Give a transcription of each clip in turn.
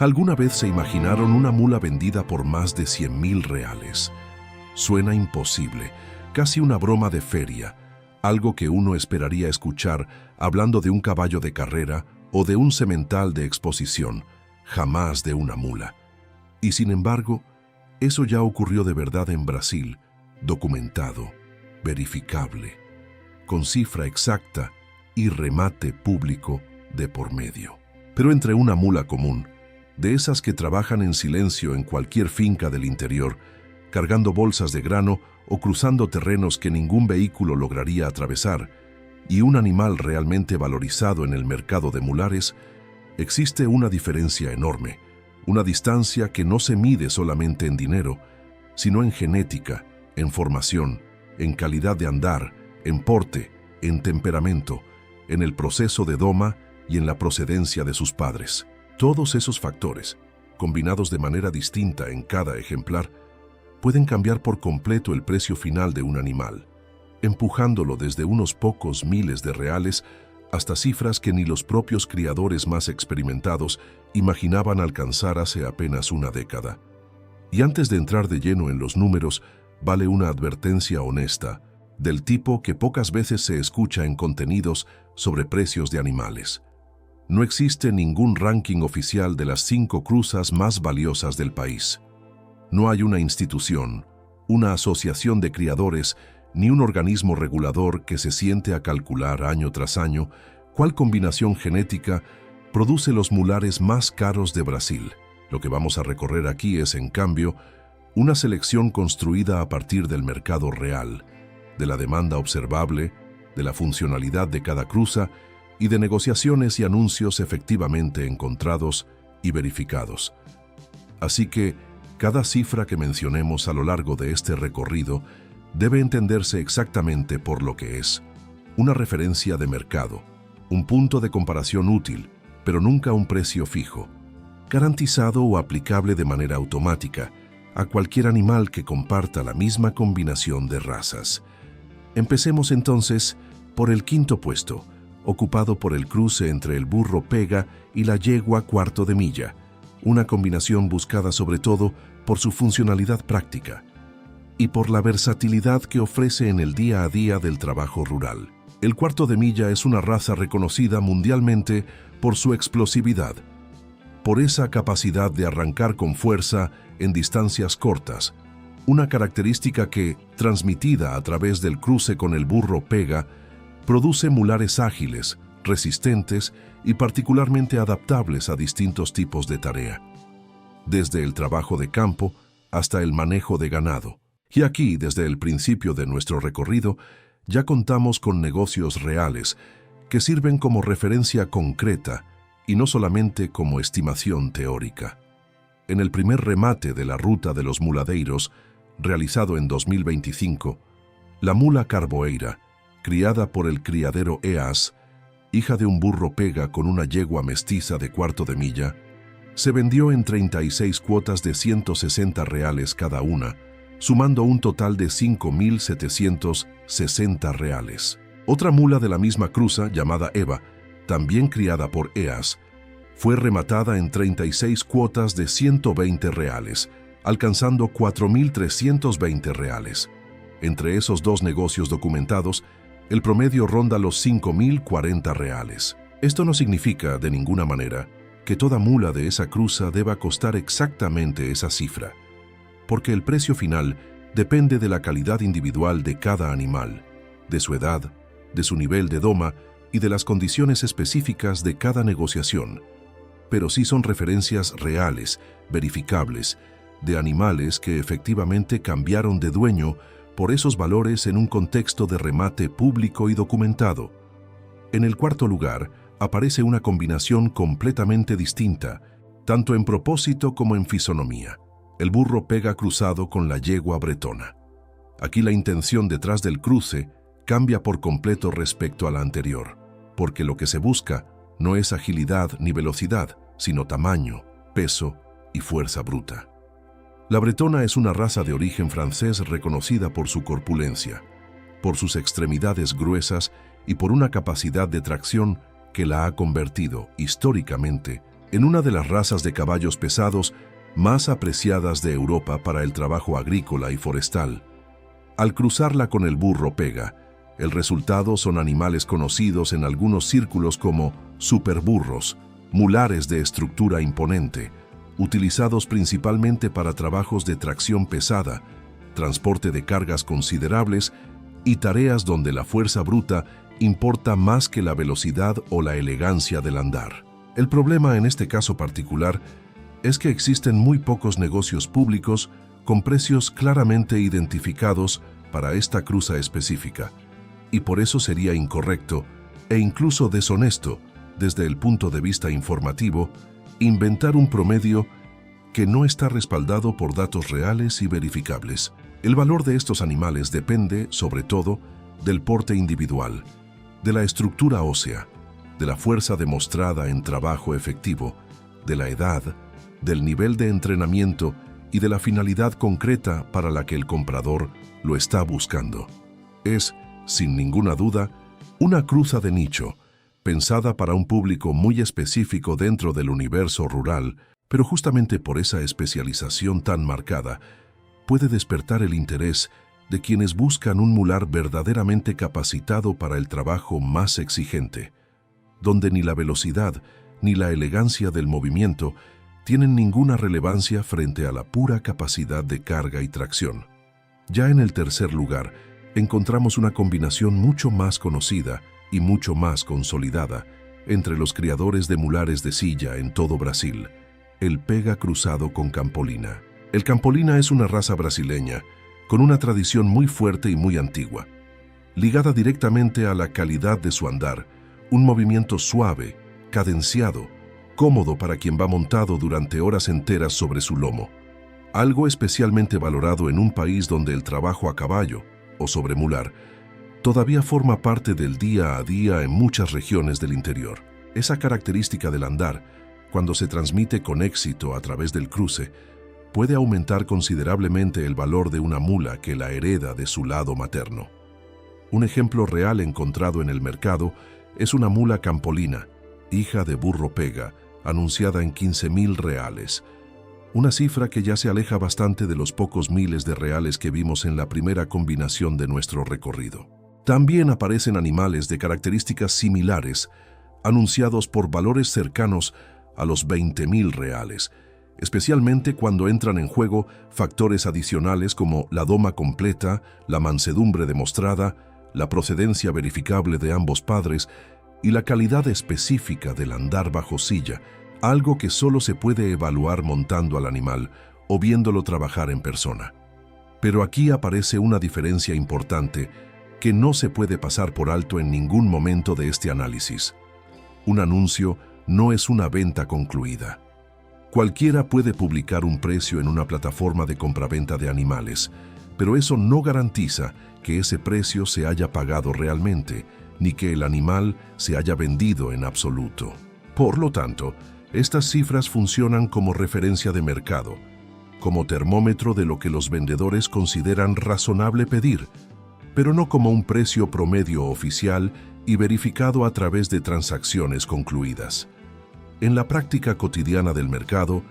¿Alguna vez se imaginaron una mula vendida por más de 100.000 reales? Suena imposible, casi una broma de feria, algo que uno esperaría escuchar hablando de un caballo de carrera o de un semental de exposición, jamás de una mula. Y sin embargo, eso ya ocurrió de verdad en Brasil, documentado, verificable, con cifra exacta y remate público de por medio. Pero entre una mula común, de esas que trabajan en silencio en cualquier finca del interior, cargando bolsas de grano o cruzando terrenos que ningún vehículo lograría atravesar, y un animal realmente valorizado en el mercado de mulares, existe una diferencia enorme, una distancia que no se mide solamente en dinero, sino en genética, en formación, en calidad de andar, en porte, en temperamento, en el proceso de doma y en la procedencia de sus padres. Todos esos factores, combinados de manera distinta en cada ejemplar, pueden cambiar por completo el precio final de un animal, empujándolo desde unos pocos miles de reales hasta cifras que ni los propios criadores más experimentados imaginaban alcanzar hace apenas una década. Y antes de entrar de lleno en los números, vale una advertencia honesta, del tipo que pocas veces se escucha en contenidos sobre precios de animales. No existe ningún ranking oficial de las 5 cruzas más valiosas del país. No hay una institución, una asociación de criadores, ni un organismo regulador que se siente a calcular año tras año cuál combinación genética produce los mulares más caros de Brasil. Lo que vamos a recorrer aquí es, en cambio, una selección construida a partir del mercado real, de la demanda observable, de la funcionalidad de cada cruza y de negociaciones y anuncios efectivamente encontrados y verificados. Así que, cada cifra que mencionemos a lo largo de este recorrido debe entenderse exactamente por lo que es: una referencia de mercado, un punto de comparación útil, pero nunca un precio fijo, garantizado o aplicable de manera automática a cualquier animal que comparta la misma combinación de razas. Empecemos entonces por el quinto puesto, ocupado por el cruce entre el burro pega y la yegua cuarto de milla, una combinación buscada sobre todo por su funcionalidad práctica y por la versatilidad que ofrece en el día a día del trabajo rural. El cuarto de milla es una raza reconocida mundialmente por su explosividad, por esa capacidad de arrancar con fuerza en distancias cortas, una característica que, transmitida a través del cruce con el burro pega, produce mulares ágiles, resistentes y particularmente adaptables a distintos tipos de tarea, desde el trabajo de campo hasta el manejo de ganado. Y aquí, desde el principio de nuestro recorrido, ya contamos con negocios reales que sirven como referencia concreta y no solamente como estimación teórica. En el primer remate de la Ruta de los Muladeiros, realizado en 2025, la mula Carboeira, criada por el criadero EAS, hija de un burro pega con una yegua mestiza de cuarto de milla, se vendió en 36 cuotas de 160 reales cada una, sumando un total de 5.760 reales. Otra mula de la misma cruza, llamada Eva, también criada por EAS, fue rematada en 36 cuotas de 120 reales, alcanzando 4.320 reales. Entre esos dos negocios documentados, el promedio ronda los 5.040 reales. Esto no significa, de ninguna manera, que toda mula de esa cruza deba costar exactamente esa cifra, porque el precio final depende de la calidad individual de cada animal, de su edad, de su nivel de doma y de las condiciones específicas de cada negociación. Pero sí son referencias reales, verificables, de animales que efectivamente cambiaron de dueño por esos valores en un contexto de remate público y documentado. En el cuarto lugar, aparece una combinación completamente distinta, tanto en propósito como en fisonomía: el burro pega cruzado con la yegua bretona. Aquí la intención detrás del cruce cambia por completo respecto a la anterior, porque lo que se busca no es agilidad ni velocidad, sino tamaño, peso y fuerza bruta. La bretona es una raza de origen francés reconocida por su corpulencia, por sus extremidades gruesas y por una capacidad de tracción que la ha convertido, históricamente, en una de las razas de caballos pesados más apreciadas de Europa para el trabajo agrícola y forestal. Al cruzarla con el burro pega, el resultado son animales conocidos en algunos círculos como superburros, mulares de estructura imponente, utilizados principalmente para trabajos de tracción pesada, transporte de cargas considerables y tareas donde la fuerza bruta importa más que la velocidad o la elegancia del andar. El problema en este caso particular es que existen muy pocos negocios públicos con precios claramente identificados para esta cruza específica, y por eso sería incorrecto e incluso deshonesto, desde el punto de vista informativo, inventar un promedio que no está respaldado por datos reales y verificables. El valor de estos animales depende, sobre todo, del porte individual, de la estructura ósea, de la fuerza demostrada en trabajo efectivo, de la edad, del nivel de entrenamiento y de la finalidad concreta para la que el comprador lo está buscando. Es, sin ninguna duda, una cruza de nicho, pensada para un público muy específico dentro del universo rural, pero justamente por esa especialización tan marcada, puede despertar el interés de quienes buscan un mular verdaderamente capacitado para el trabajo más exigente, donde ni la velocidad ni la elegancia del movimiento tienen ninguna relevancia frente a la pura capacidad de carga y tracción. Ya en el tercer lugar, encontramos una combinación mucho más conocida y mucho más consolidada entre los criadores de mulares de silla en todo Brasil, el pega cruzado con campolina. El campolina es una raza brasileña con una tradición muy fuerte y muy antigua, ligada directamente a la calidad de su andar, un movimiento suave, cadenciado, cómodo para quien va montado durante horas enteras sobre su lomo, algo especialmente valorado en un país donde el trabajo a caballo o sobre mular todavía forma parte del día a día en muchas regiones del interior. Esa característica del andar, cuando se transmite con éxito a través del cruce, puede aumentar considerablemente el valor de una mula que la hereda de su lado materno. Un ejemplo real encontrado en el mercado es una mula campolina, hija de burro pega, anunciada en 15.000 reales, una cifra que ya se aleja bastante de los pocos miles de reales que vimos en la primera combinación de nuestro recorrido. También aparecen animales de características similares, anunciados por valores cercanos a los 20.000 reales, especialmente cuando entran en juego factores adicionales como la doma completa, la mansedumbre demostrada, la procedencia verificable de ambos padres y la calidad específica del andar bajo silla, algo que solo se puede evaluar montando al animal o viéndolo trabajar en persona. Pero aquí aparece una diferencia importante que no se puede pasar por alto en ningún momento de este análisis. Un anuncio no es una venta concluida. Cualquiera puede publicar un precio en una plataforma de compraventa de animales, pero eso no garantiza que ese precio se haya pagado realmente, ni que el animal se haya vendido en absoluto. Por lo tanto, estas cifras funcionan como referencia de mercado, como termómetro de lo que los vendedores consideran razonable pedir, pero no como un precio promedio oficial y verificado a través de transacciones concluidas. En la práctica cotidiana del mercado,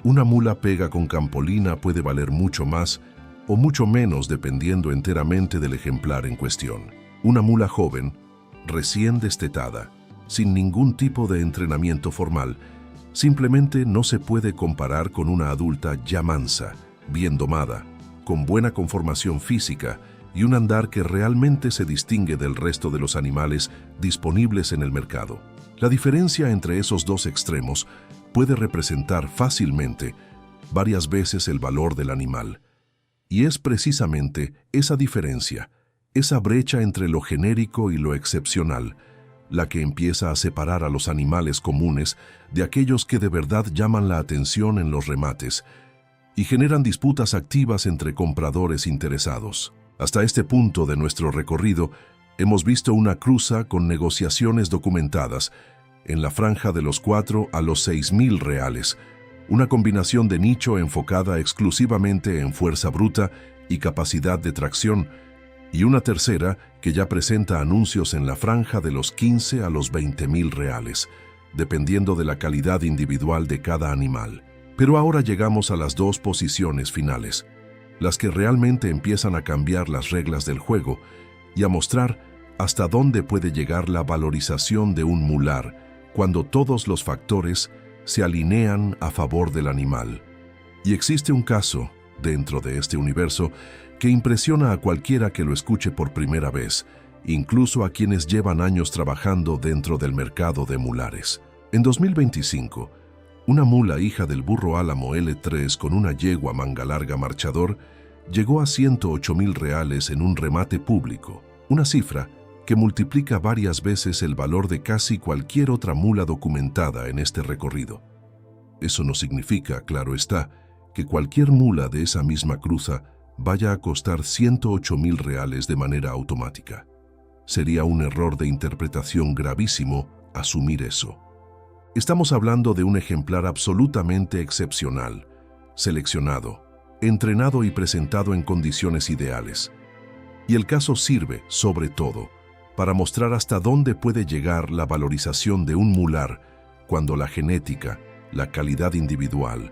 una mula pega con campolina puede valer mucho más o mucho menos dependiendo enteramente del ejemplar en cuestión. Una mula joven, recién destetada, sin ningún tipo de entrenamiento formal, simplemente no se puede comparar con una adulta ya mansa, bien domada, con buena conformación física y un andar que realmente se distingue del resto de los animales disponibles en el mercado. La diferencia entre esos dos extremos puede representar fácilmente varias veces el valor del animal. Y es precisamente esa diferencia, esa brecha entre lo genérico y lo excepcional, la que empieza a separar a los animales comunes de aquellos que de verdad llaman la atención en los remates y generan disputas activas entre compradores interesados. Hasta este punto de nuestro recorrido, hemos visto una cruza con negociaciones documentadas en la franja de los 4 a los 6.000 reales, una combinación de nicho enfocada exclusivamente en fuerza bruta y capacidad de tracción, y una tercera que ya presenta anuncios en la franja de los 15 a los 20.000 reales, dependiendo de la calidad individual de cada animal. Pero ahora llegamos a las dos posiciones finales, las que realmente empiezan a cambiar las reglas del juego y a mostrar hasta dónde puede llegar la valorización de un mular cuando todos los factores se alinean a favor del animal. Y existe un caso, dentro de este universo, que impresiona a cualquiera que lo escuche por primera vez, incluso a quienes llevan años trabajando dentro del mercado de mulares. En 2025, una mula hija del burro álamo L3 con una yegua manga larga marchador llegó a 108,000 reales en un remate público, una cifra que multiplica varias veces el valor de casi cualquier otra mula documentada en este recorrido. Eso no significa, claro está, que cualquier mula de esa misma cruza vaya a costar 108,000 reales de manera automática. Sería un error de interpretación gravísimo asumir eso. Estamos hablando de un ejemplar absolutamente excepcional, seleccionado, entrenado y presentado en condiciones ideales. Y el caso sirve, sobre todo, para mostrar hasta dónde puede llegar la valorización de un mular cuando la genética, la calidad individual,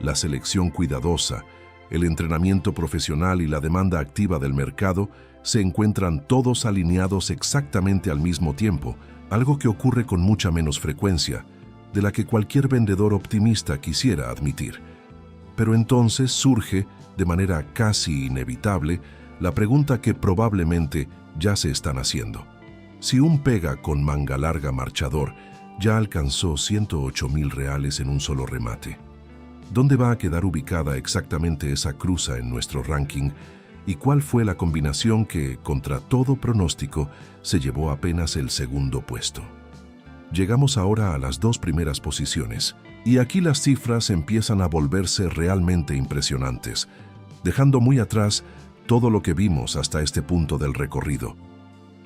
la selección cuidadosa, el entrenamiento profesional y la demanda activa del mercado se encuentran todos alineados exactamente al mismo tiempo, algo que ocurre con mucha menos frecuencia, de la que cualquier vendedor optimista quisiera admitir. Pero entonces surge, de manera casi inevitable, la pregunta que probablemente ya se están haciendo. Si un pega con manga larga marchador ya alcanzó 108,000 reales en un solo remate, ¿dónde va a quedar ubicada exactamente esa cruza en nuestro ranking? ¿Y cuál fue la combinación que, contra todo pronóstico, se llevó apenas el segundo puesto? Llegamos ahora a las dos primeras posiciones, y aquí las cifras empiezan a volverse realmente impresionantes, dejando muy atrás todo lo que vimos hasta este punto del recorrido.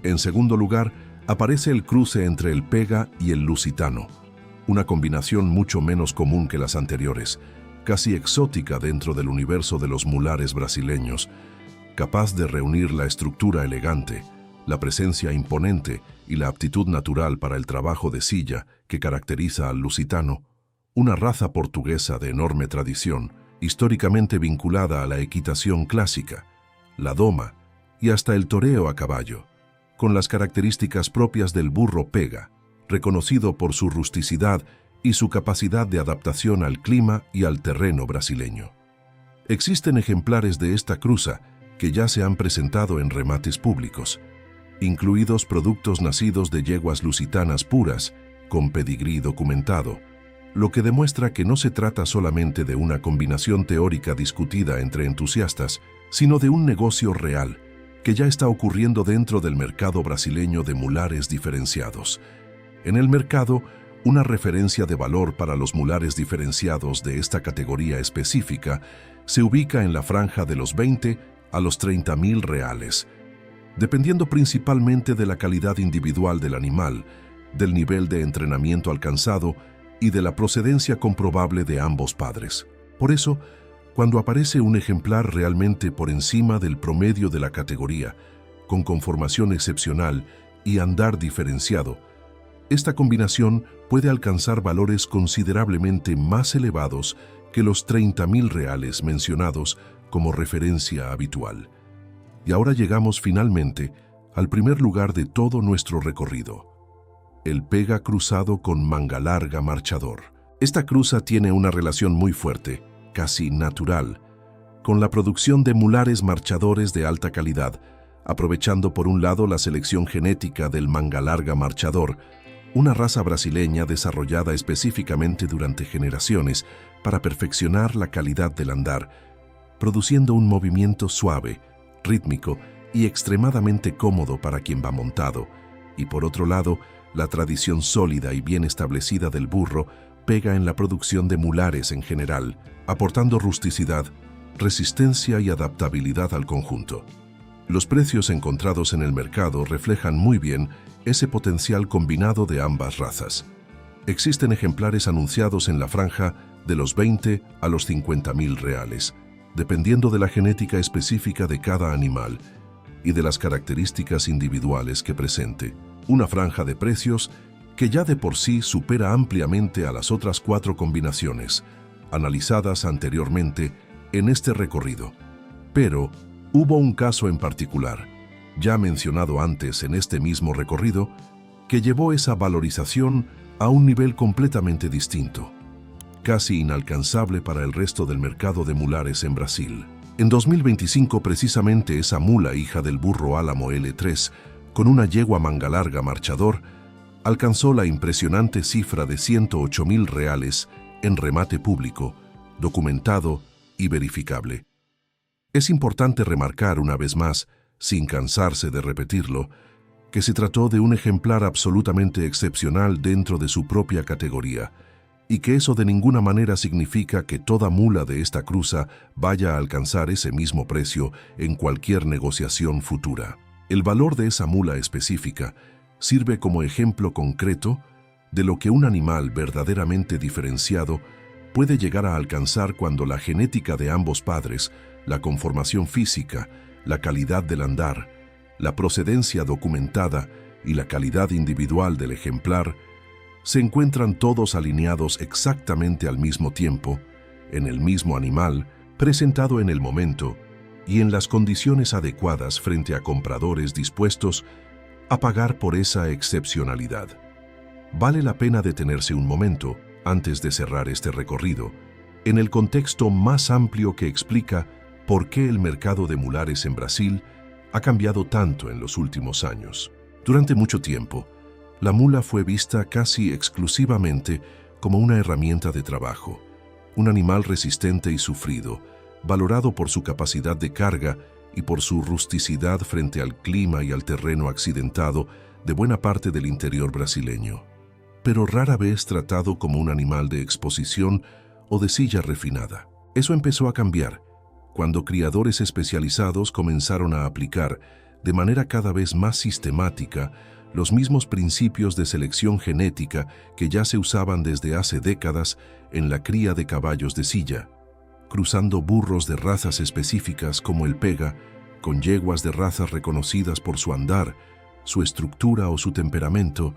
En segundo lugar, aparece el cruce entre el pega y el lusitano, una combinación mucho menos común que las anteriores, casi exótica dentro del universo de los mulares brasileños, capaz de reunir la estructura elegante, la presencia imponente y la aptitud natural para el trabajo de silla que caracteriza al lusitano, una raza portuguesa de enorme tradición, históricamente vinculada a la equitación clásica, la doma y hasta el toreo a caballo, con las características propias del burro pega, reconocido por su rusticidad y su capacidad de adaptación al clima y al terreno brasileño. Existen ejemplares de esta cruza que ya se han presentado en remates públicos, incluidos productos nacidos de yeguas lusitanas puras, con pedigrí documentado, lo que demuestra que no se trata solamente de una combinación teórica discutida entre entusiastas, sino de un negocio real que ya está ocurriendo dentro del mercado brasileño de mulares diferenciados. En el mercado, una referencia de valor para los mulares diferenciados de esta categoría específica se ubica en la franja de los 20 a los 30,000 reales, dependiendo principalmente de la calidad individual del animal, del nivel de entrenamiento alcanzado y de la procedencia comprobable de ambos padres. Por eso, cuando aparece un ejemplar realmente por encima del promedio de la categoría, con conformación excepcional y andar diferenciado, esta combinación puede alcanzar valores considerablemente más elevados que los 30,000 reales mencionados como referencia habitual. Y ahora llegamos finalmente al primer lugar de todo nuestro recorrido: el pega cruzado con manga larga marchador. Esta cruza tiene una relación muy fuerte, casi natural, con la producción de mulares marchadores de alta calidad, aprovechando por un lado la selección genética del manga larga marchador, una raza brasileña desarrollada específicamente durante generaciones para perfeccionar la calidad del andar, produciendo un movimiento suave, rítmico y extremadamente cómodo para quien va montado, y por otro lado, la tradición sólida y bien establecida del burro pega en la producción de mulares en general, aportando rusticidad, resistencia y adaptabilidad al conjunto. Los precios encontrados en el mercado reflejan muy bien ese potencial combinado de ambas razas. Existen ejemplares anunciados en la franja de los 20 a los 50,000 reales, dependiendo de la genética específica de cada animal y de las características individuales que presente. Una franja de precios que ya de por sí supera ampliamente a las otras 4 combinaciones, analizadas anteriormente en este recorrido. Pero hubo un caso en particular, ya mencionado antes en este mismo recorrido, que llevó esa valorización a un nivel completamente distinto, casi inalcanzable para el resto del mercado de mulares en Brasil. En 2025, precisamente esa mula hija del burro álamo L3, con una yegua manga larga marchador, alcanzó la impresionante cifra de 108.000 reales en remate público, documentado y verificable. Es importante remarcar una vez más, sin cansarse de repetirlo, que se trató de un ejemplar absolutamente excepcional dentro de su propia categoría, y que eso de ninguna manera significa que toda mula de esta cruza vaya a alcanzar ese mismo precio en cualquier negociación futura. El valor de esa mula específica sirve como ejemplo concreto de lo que un animal verdaderamente diferenciado puede llegar a alcanzar cuando la genética de ambos padres, la conformación física, la calidad del andar, la procedencia documentada y la calidad individual del ejemplar se encuentran todos alineados exactamente al mismo tiempo, en el mismo animal, presentado en el momento y en las condiciones adecuadas frente a compradores dispuestos a pagar por esa excepcionalidad. Vale la pena detenerse un momento, antes de cerrar este recorrido, en el contexto más amplio que explica por qué el mercado de mulares en Brasil ha cambiado tanto en los últimos años. Durante mucho tiempo, la mula fue vista casi exclusivamente como una herramienta de trabajo, un animal resistente y sufrido, valorado por su capacidad de carga y por su rusticidad frente al clima y al terreno accidentado de buena parte del interior brasileño, pero rara vez tratado como un animal de exposición o de silla refinada. Eso empezó a cambiar cuando criadores especializados comenzaron a aplicar de manera cada vez más sistemática los mismos principios de selección genética que ya se usaban desde hace décadas en la cría de caballos de silla, cruzando burros de razas específicas como el pega con yeguas de razas reconocidas por su andar, su estructura o su temperamento,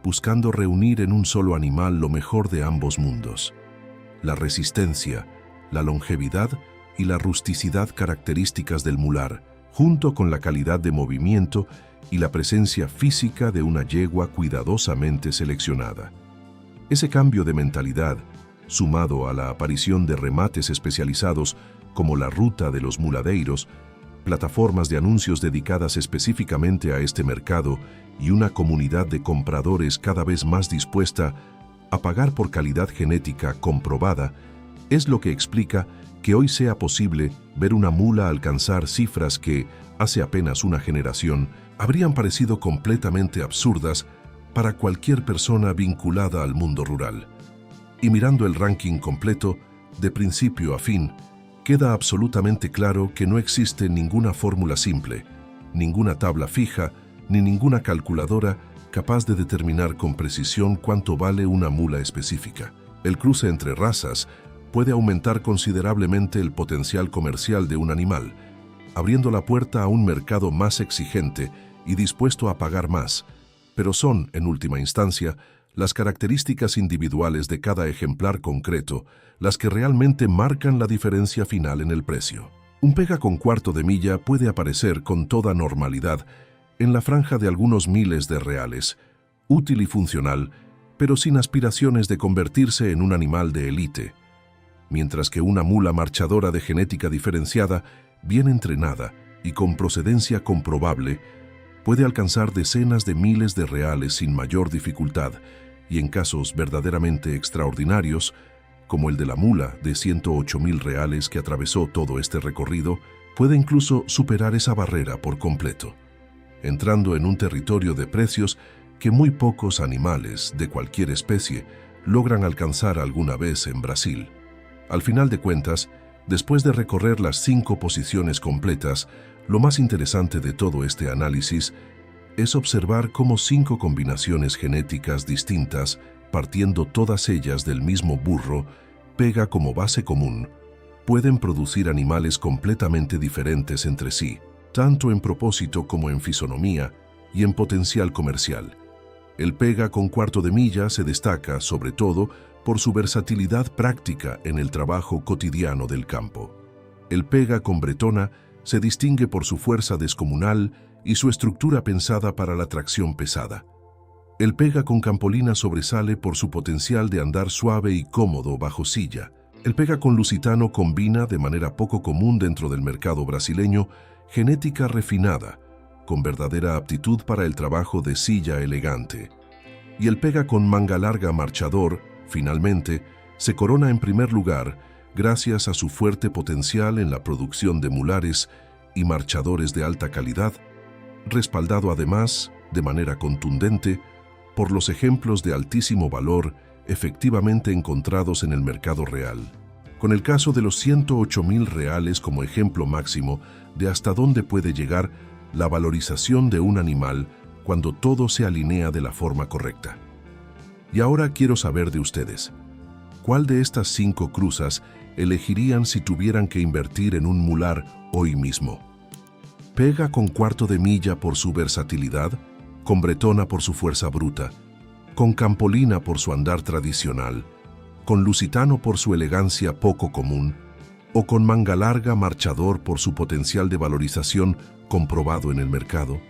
buscando reunir en un solo animal lo mejor de ambos mundos: la resistencia, la longevidad y la rusticidad características del mular, junto con la calidad de movimiento y la presencia física de una yegua cuidadosamente seleccionada. Ese cambio de mentalidad, sumado a la aparición de remates especializados como la Ruta de los Muladeiros, plataformas de anuncios dedicadas específicamente a este mercado y una comunidad de compradores cada vez más dispuesta a pagar por calidad genética comprobada, es lo que explica que hoy sea posible ver una mula alcanzar cifras que, hace apenas una generación, habrían parecido completamente absurdas para cualquier persona vinculada al mundo rural. Y mirando el ranking completo, de principio a fin, queda absolutamente claro que no existe ninguna fórmula simple, ninguna tabla fija, ni ninguna calculadora capaz de determinar con precisión cuánto vale una mula específica. El cruce entre razas puede aumentar considerablemente el potencial comercial de un animal, abriendo la puerta a un mercado más exigente y dispuesto a pagar más, pero son, en última instancia, las características individuales de cada ejemplar concreto las que realmente marcan la diferencia final en el precio. Un pega con cuarto de milla puede aparecer con toda normalidad en la franja de algunos miles de reales, útil y funcional, pero sin aspiraciones de convertirse en un animal de élite, mientras que una mula marchadora de genética diferenciada, bien entrenada y con procedencia comprobable, puede alcanzar decenas de miles de reales sin mayor dificultad, y en casos verdaderamente extraordinarios, como el de la mula de 108.000 reales que atravesó todo este recorrido, puede incluso superar esa barrera por completo, entrando en un territorio de precios que muy pocos animales de cualquier especie logran alcanzar alguna vez en Brasil. Al final de cuentas, después de recorrer las 5 posiciones completas, lo más interesante de todo este análisis es observar cómo 5 combinaciones genéticas distintas, partiendo todas ellas del mismo burro, pega como base común, pueden producir animales completamente diferentes entre sí, tanto en propósito como en fisonomía y en potencial comercial. El pega con cuarto de milla se destaca, sobre todo, por su versatilidad práctica en el trabajo cotidiano del campo. El pega con bretona se distingue por su fuerza descomunal y su estructura pensada para la tracción pesada. El pega con campolina sobresale por su potencial de andar suave y cómodo bajo silla. El pega con lusitano combina, de manera poco común dentro del mercado brasileño, genética refinada, con verdadera aptitud para el trabajo de silla elegante. Y el pega con manga larga marchador, finalmente, se corona en primer lugar gracias a su fuerte potencial en la producción de mulares y marchadores de alta calidad, respaldado además, de manera contundente, por los ejemplos de altísimo valor efectivamente encontrados en el mercado real. Con el caso de los 108.000 reales como ejemplo máximo de hasta dónde puede llegar la valorización de un animal cuando todo se alinea de la forma correcta. Y ahora quiero saber de ustedes, ¿cuál de estas 5 cruzas elegirían si tuvieran que invertir en un mular hoy mismo? Pega con cuarto de milla por su versatilidad, con bretona por su fuerza bruta, con campolina por su andar tradicional, con lusitano por su elegancia poco común, o con manga larga marchador por su potencial de valorización comprobado en el mercado.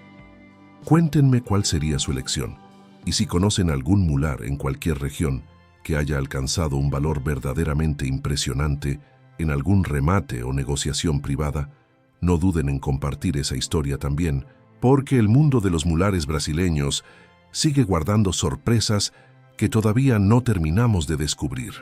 Cuéntenme cuál sería su elección, y si conocen algún mular en cualquier región que haya alcanzado un valor verdaderamente impresionante en algún remate o negociación privada, no duden en compartir esa historia también, porque el mundo de los mulares brasileños sigue guardando sorpresas que todavía no terminamos de descubrir.